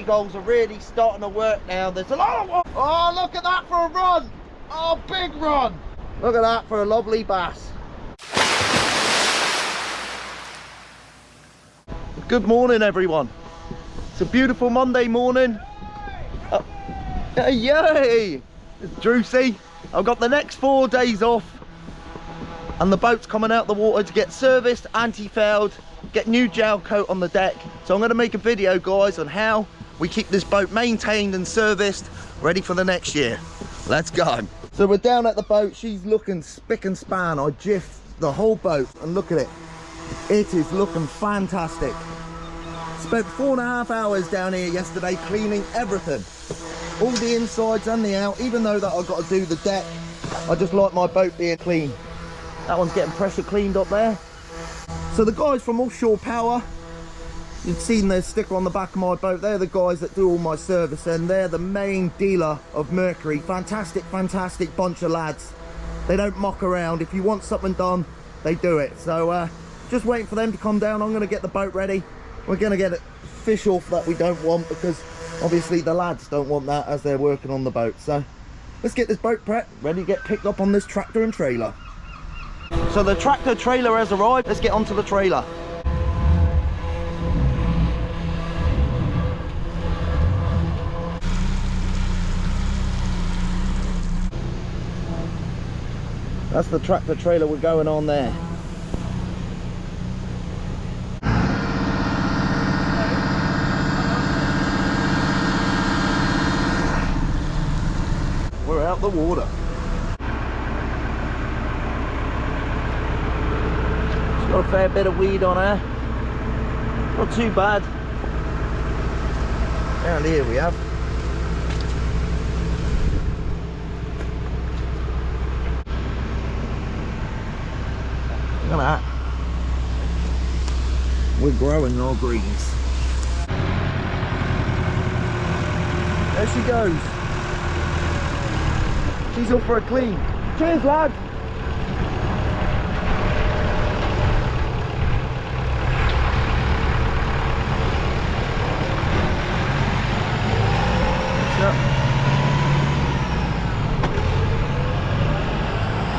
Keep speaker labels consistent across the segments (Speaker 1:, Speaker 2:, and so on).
Speaker 1: seagulls are really starting to work now. There's a lot of... Oh, look at that for a run. Oh, big run. Look at that for a lovely bass. Good morning, everyone. It's a beautiful Monday morning. Yay! It's Drewsy. I've got the next 4 days off and the boat's coming out the water to get serviced, anti-fouled, get new gel coat on the deck. So I'm going to make a video, guys, on how we keep this boat maintained and serviced, ready for the next year. Let's go. So we're down at the boat. She's looking spick and span. I jiffed the whole boat and look at it. It is looking fantastic. Spent 4.5 hours down here yesterday cleaning everything. All the insides and the out, even though that I've got to do the deck. I just like my boat being clean. That one's getting pressure cleaned up there. So the guys from Offshore Power, you've seen their sticker on the back of my boat. They're the guys that do all my service, and they're the main dealer of Mercury. Fantastic, fantastic bunch of lads. They don't muck around. If you want something done, they do it. So just waiting for them to come down. I'm going to get the boat ready. We're going to get fish off that we don't want, because obviously the lads don't want that as they're working on the boat. So let's get this boat prepped, ready to get picked up on this tractor and trailer. So the tractor trailer has arrived. Let's get onto the trailer. That's the tractor trailer we're going on there. We're out the water. She's got a fair bit of weed on her. Not too bad. Down here we have. Look at that. We're growing our greens. There she goes. She's up for a clean. Cheers, lad.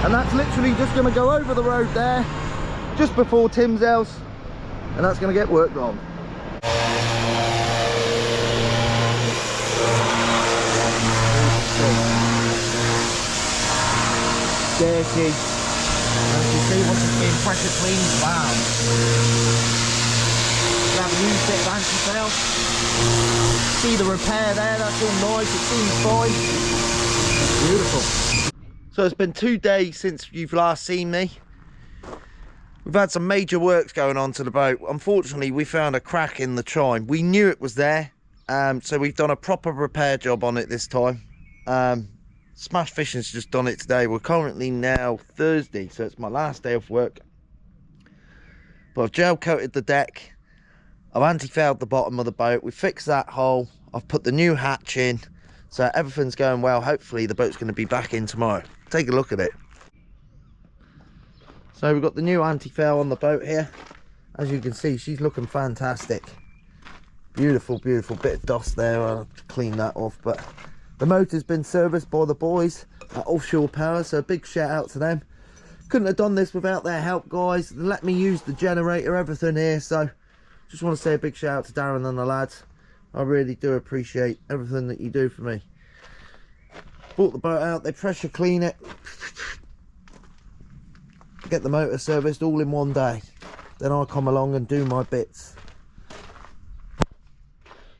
Speaker 1: And that's literally just going to go over the road there, just before Tim's house, and that's going to get worked on. Dirty. As you see, once it's being pressure cleaned, wow. We haven't used it of anti-foul. See the repair there, that's all nice, it seems fine. Beautiful. So it's been 2 days since you've last seen me. We've had some major works going on to the boat. Unfortunately, we found a crack in the chine. We knew it was there, so we've done a proper repair job on it this time. Smash Fishing's just done it today. We're currently now Thursday, so it's my last day of work. But I've gel coated the deck. I've anti-fouled the bottom of the boat. We fixed that hole. I've put the new hatch in. So everything's going well. Hopefully the boat's going to be back in tomorrow. Take a look at it. So we've got the new anti-foul on the boat here. As you can see, she's looking fantastic. Beautiful, beautiful bit of dust there. I'll have to clean that off. But the motor's been serviced by the boys at Offshore Power, so a big shout out to them. Couldn't have done this without their help, guys. They let me use the generator, everything here. So just want to say a big shout out to Darren and the lads. I really do appreciate everything that you do for me. Brought the boat out, they pressure clean it, get the motor serviced all in one day. Then I come along and do my bits.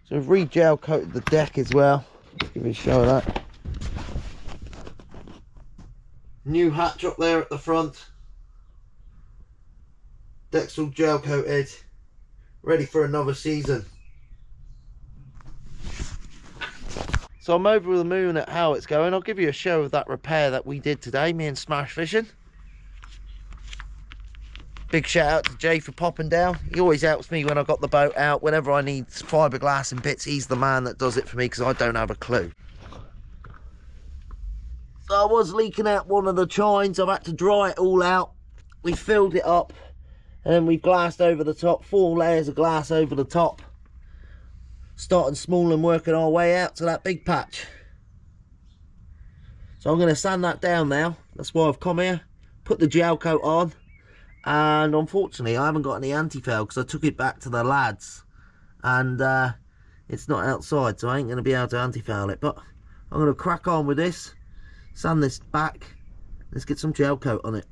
Speaker 1: So we've re-gel coated the deck as well. Let's give you a show of that. New hatch up there at the front. Deck's all gel coated, ready for another season. So I'm over the moon at how it's going. I'll give you a show of that repair that we did today, me and Smash Fishing. Big shout out to Jay for popping down. He always helps me when I've got the boat out. Whenever I need fiberglass and bits, he's the man that does it for me, because I don't have a clue. So I was leaking out one of the chines. I've had to dry it all out. We filled it up and then we've glassed over the top, 4 layers of glass over the top. starting small and working our way out to that big patch. So I'm going to sand that down now. That's why I've come here, put the gel coat on, and unfortunately I haven't got any anti-foul because I took it back to the lads, and it's not outside, so I ain't going to be able to anti-foul it. But I'm going to crack on with this, sand this back, let's get some gel coat on it.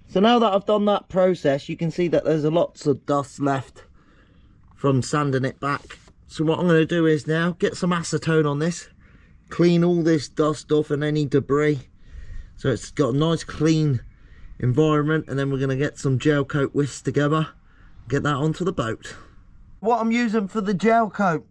Speaker 1: So now that I've done that process, you can see that there's lots of dust left from sanding it back. So what I'm going to do is now get some acetone on this, clean all this dust off and any debris, so it's got a nice clean environment, and then we're going to get some gel coat whisked together, get that onto the boat. What I'm using for the gel coat,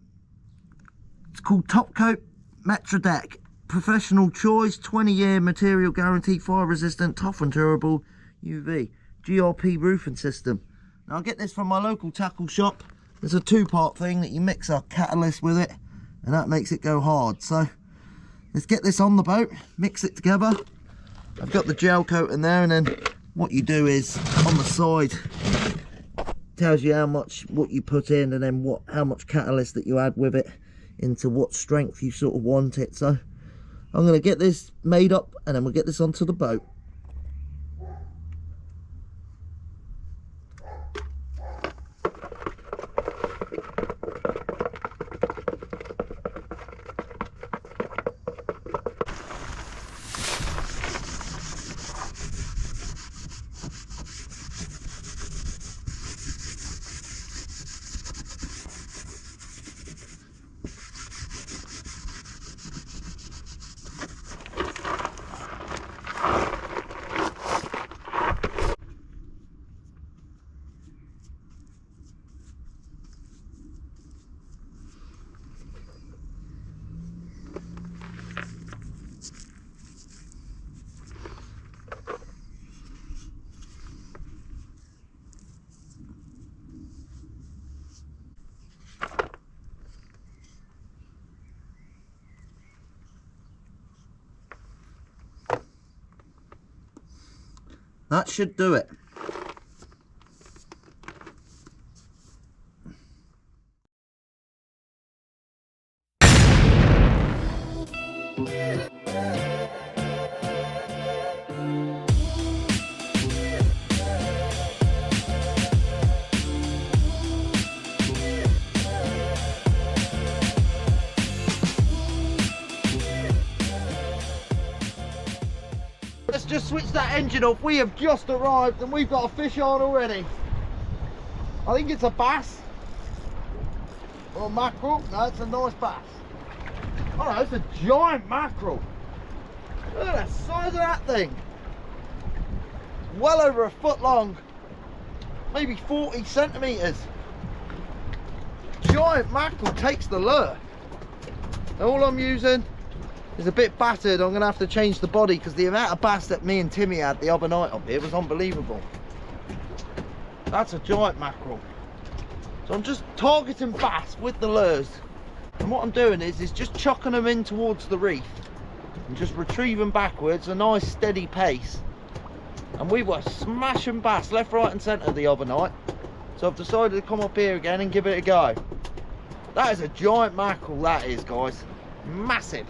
Speaker 1: it's called Top Coat Metrodec, professional choice, 20-year material guarantee, fire resistant, tough and durable, UV, GRP roofing system. Now I get this from my local tackle shop. There's a two-part thing that you mix a catalyst with it, and that makes it go hard. So let's get this on the boat, mix it together. I've got the gel coat in there, and then what you do is on the side tells you how much what you put in, and then how much catalyst that you add with it into what strength you sort of want it. So I'm going to get this made up, and then we'll get this onto the boat. That should do it. Let's just switch that engine off. We have just arrived and we've got a fish on already. I think it's a bass or a mackerel. No, it's a nice bass. Oh no, it's a giant mackerel. Look at the size of that thing. Well over a foot long, maybe 40 centimeters. Giant mackerel takes the lure. All I'm using is a bit battered. I'm gonna have to change the body because the amount of bass that me and Timmy had the other night up here was unbelievable. That's a giant mackerel. So I'm just targeting bass with the lures, and what I'm doing is just chucking them in towards the reef and just retrieving backwards, a nice steady pace. And we were smashing bass left, right and centre the other night, so I've decided to come up here again and give it a go. That is a giant mackerel, that is, guys. Massive.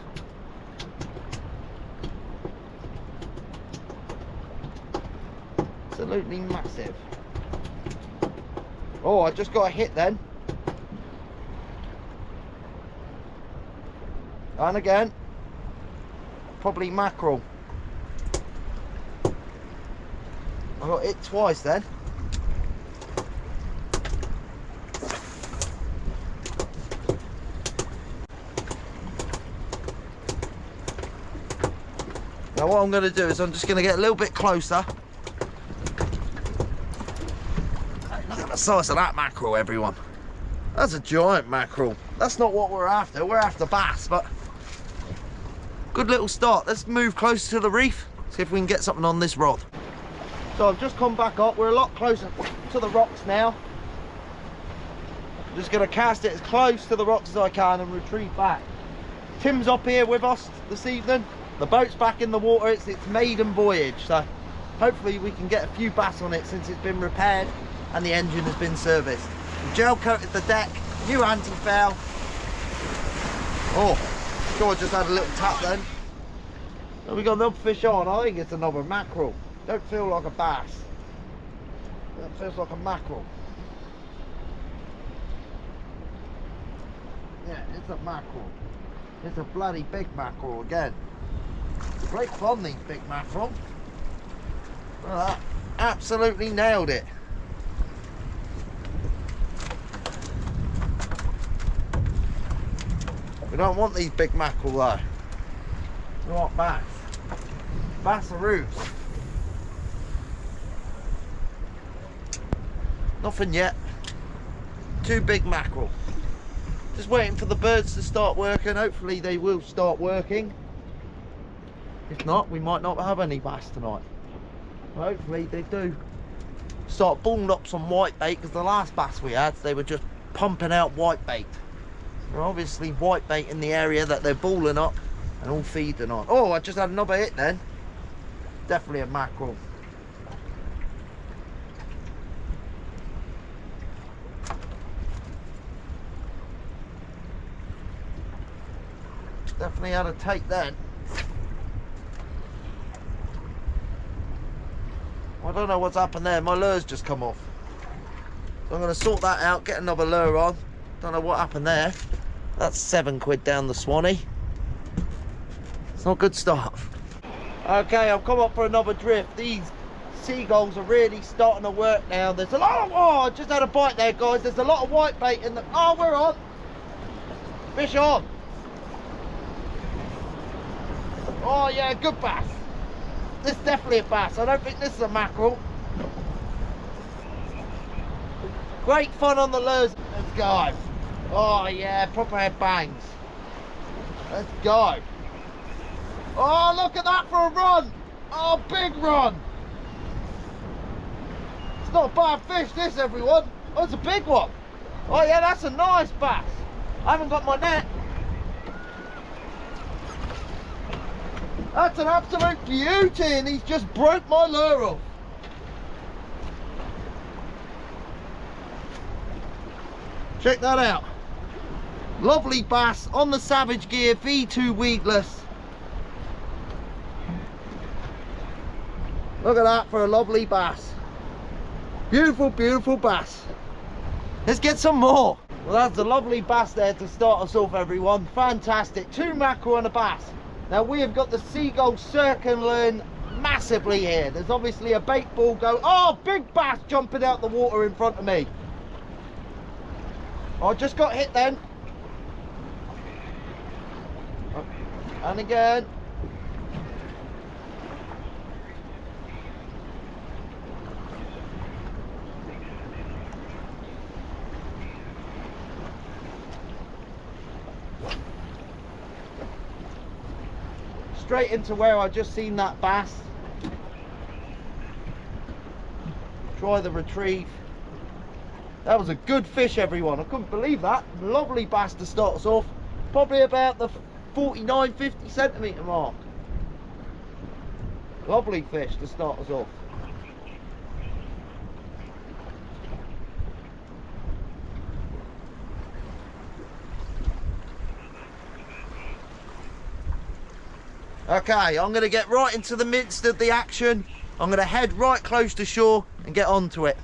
Speaker 1: Absolutely massive. Oh, I just got a hit then. And again, probably mackerel. I got hit twice then. Now what I'm going to do is I'm just going to get a little bit closer. Hey, look at the size of that mackerel, everyone. That's a giant mackerel. That's not what we're after. We're after bass, but good little start. Let's move closer to the reef, see if we can get something on this rod. So I've just come back up. We're a lot closer to the rocks now. I'm just going to cast it as close to the rocks as I can and retrieve back. Tim's up here with us this evening. The boat's back in the water. It's its maiden voyage, so hopefully we can get a few bass on it since it's been repaired and the engine has been serviced. We've gel coated the deck, new anti-foul. Oh, sure, I just had a little tap then. So we got another fish on. I think it's another mackerel. Don't feel like a bass. That feels like a mackerel. Yeah, it's a mackerel. It's a bloody big mackerel again. Great fun, these big mackerel. Look at that. Absolutely nailed it. We don't want these big mackerel though. We want bass. Bass-a-roos. Nothing yet. Two big mackerel. Just waiting for the birds to start working. Hopefully they will start working. If not, we might not have any bass tonight. Hopefully they do start balling up some whitebait, because the last bass we had, they were just pumping out whitebait. They're obviously whitebait in the area that they're balling up and all feeding on. Oh, I just had another hit then. Definitely a mackerel. Definitely had a take then. I don't know what's happened there. My lure's just come off. So I'm going to sort that out, get another lure on. Don't know what happened there. That's £7 down the Swanee. It's not a good start. Okay, I've come up for another drift. These seagulls are really starting to work now. There's a lot of... Oh, I just had a bite there, guys. There's a lot of whitebait in the... Oh, we're on. Fish on. Oh, yeah, good bass. This is definitely a bass. I don't think this is a mackerel. Great fun on the lures. Let's go. Oh yeah, proper head bangs. Let's go. Oh, look at that for a run. Oh, big run. It's not a bad fish, this, everyone. Oh, it's a big one. Oh yeah, that's a nice bass. I haven't got my net. That's an absolute beauty, and he's just broke my lure off. Check that out. Lovely bass on the Savage Gear V2 weedless. Look at that for a lovely bass. Beautiful, beautiful bass. Let's get some more. Well, that's a lovely bass there to start us off, everyone. Fantastic. 2 mackerel and a bass. Now we have got the seagull circling massively here. There's obviously a bait ball go. Oh, big bass jumping out the water in front of me. I just got hit then. And again. Straight into where I just seen that bass. Try the retrieve. That was a good fish, everyone. I couldn't believe that. Lovely bass to start us off. Probably about the 49, 50 centimetre mark. Lovely fish to start us off. Okay, I'm going to get right into the midst of the action. I'm going to head right close to shore and get onto it.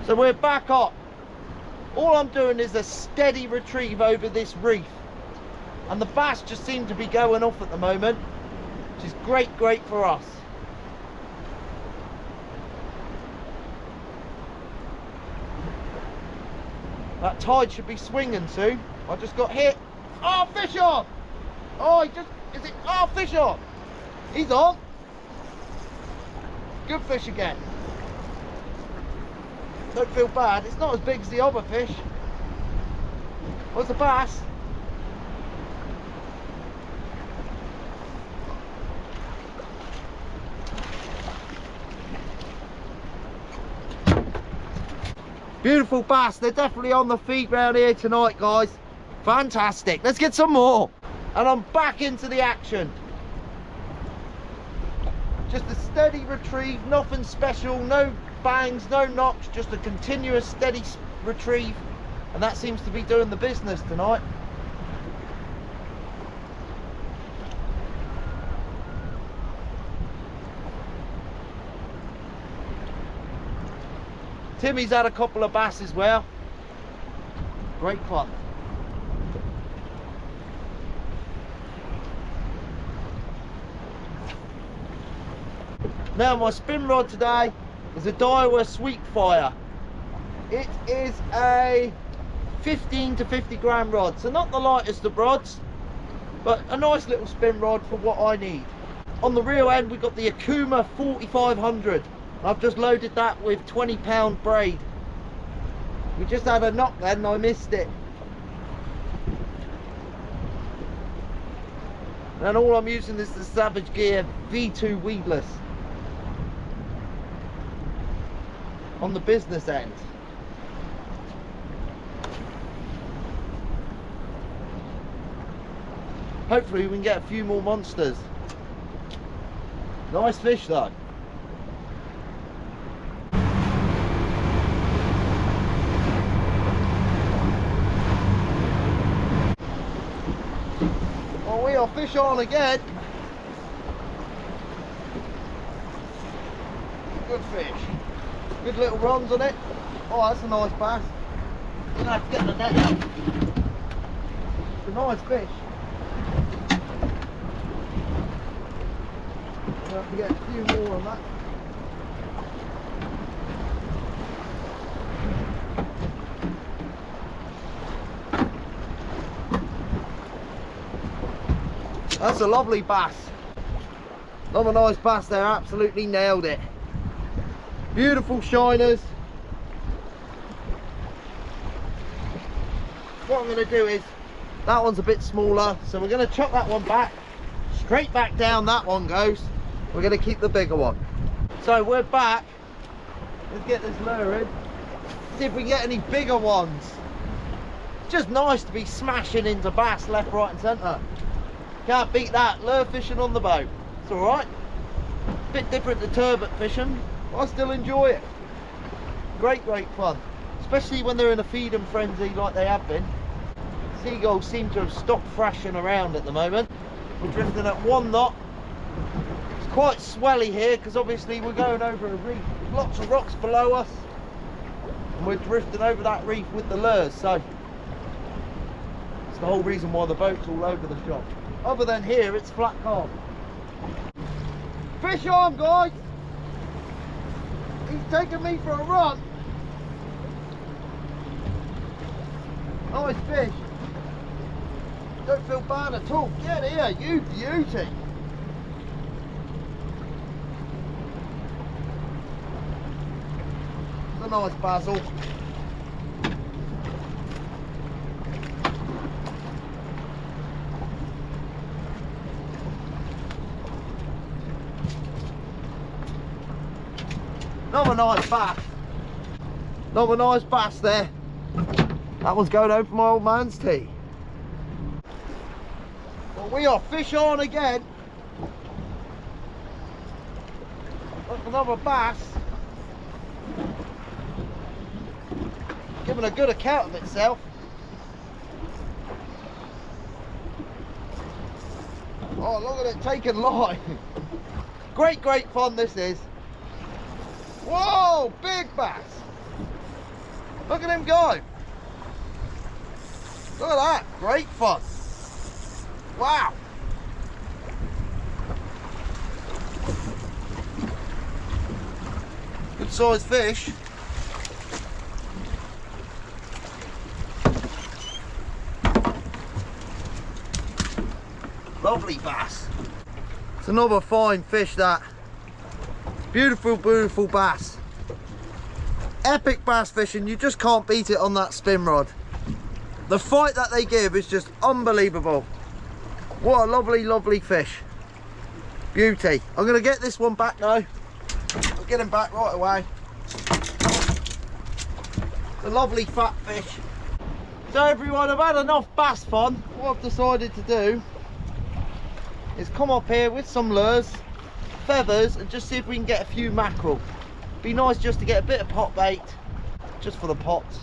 Speaker 1: So we're back up. All I'm doing is a steady retrieve over this reef. And the bass just seem to be going off at the moment, which is great for us. That tide should be swinging soon. I just got hit. Oh, fish on! Oh, oh, fish on! He's on. Good fish again. Don't feel bad. It's not as big as the other fish. What's the bass? Beautiful bass. They're definitely on the feet round here tonight, guys. Fantastic. Let's get some more. And I'm back into the action. Just a steady retrieve, nothing special, no bangs, no knocks, just a continuous steady retrieve, and that seems to be doing the business tonight. Timmy's had a couple of bass as well. Great fun. Now my spin rod today is a DYNA Sweet Fire. It is a 15 to 50 gram rod, so not the lightest of rods, but a nice little spin rod for what I need. On the reel end we've got the Akuma 4500. I've just loaded that with 20-pound braid. We just had a knock then and I missed it. And all I'm using is the Savage Gear V2 weedless on the business end. Hopefully we can get a few more monsters. Nice fish though. Oh, we are fish on again. Good fish. Good little runs on it. Oh, that's a nice bass. Gonna have to get the net out. It's a nice fish. We'll have to get a few more on that. That's a lovely bass. Another nice bass there, absolutely nailed it. Beautiful shiners. What I'm going to do is, that one's a bit smaller, so we're going to chuck that one back. Straight back down that one goes. We're going to keep the bigger one. So we're back. Let's get this lure in. See if we can get any bigger ones. It's just nice to be smashing into bass left, right and centre. Can't beat that, lure fishing on the boat. It's alright. Bit different to turbot fishing. I still enjoy it. Great fun. Especially when they're in a feeding frenzy like they have been. Seagulls seem to have stopped thrashing around at the moment. We're drifting at 1 knot. It's quite swelly here because obviously we're going over a reef. There's lots of rocks below us. And we're drifting over that reef with the lures. So it's the whole reason why the boat's all over the shop. Other than here, it's flat calm. Fish on, guys! He's taking me for a run. Nice fish. Don't feel bad at all. Get here, you beauty. It's a nice basil. Another nice bass. Another nice bass there. That one's going home for my old man's tea. Well, we are fish on again. That's another bass. Giving a good account of itself. Oh, look at it taking line. Great fun this is. Whoa, big bass. Look at him go. Look at that, great fun. Wow. Good sized fish. Lovely bass. It's another fine fish, that. Beautiful, beautiful bass. Epic bass fishing, you just can't beat it on that spin rod. The fight that they give is just unbelievable. What a lovely, lovely fish. Beauty. I'm going to get this one back now. I'll get him back right away. It's a lovely fat fish. So everyone, I've had enough bass fun. What I've decided to do is come up here with some lures, feathers, and just see if we can get a few mackerel. Be nice just to get a bit of pot bait, just for the pots.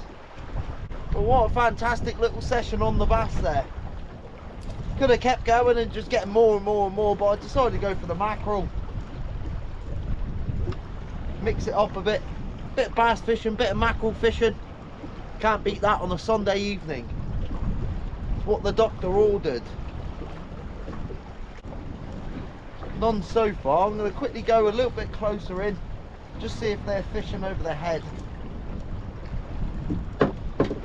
Speaker 1: But what a fantastic little session on the bass there. Could have kept going and just getting more and more and more, but I decided to go for the mackerel. Mix it up a bit of bass fishing, bit of mackerel fishing. Can't beat that on a Sunday evening. It's what the doctor ordered. None so far. I'm going to quickly go a little bit closer in, just see if they're fishing over the head.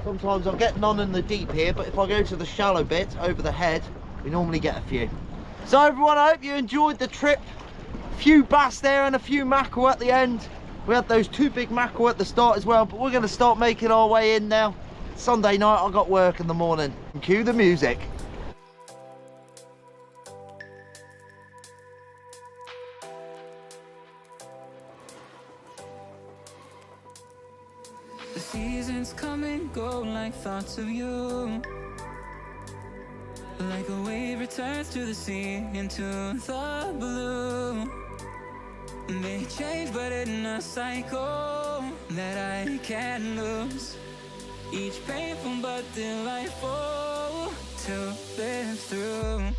Speaker 1: Sometimes I'll get none in the deep here, but if I go to the shallow bit over the head, we normally get a few. So everyone, I hope you enjoyed the trip. A few bass there and a few mackerel at the end. We had those 2 big mackerel at the start as well, but we're going to start making our way in now. Sunday night, I've got work in the morning. And cue the music.
Speaker 2: The seasons come and go like thoughts of you. Like a wave returns to the sea, into the blue. They change but in a cycle that I can't lose. Each painful but delightful to live through.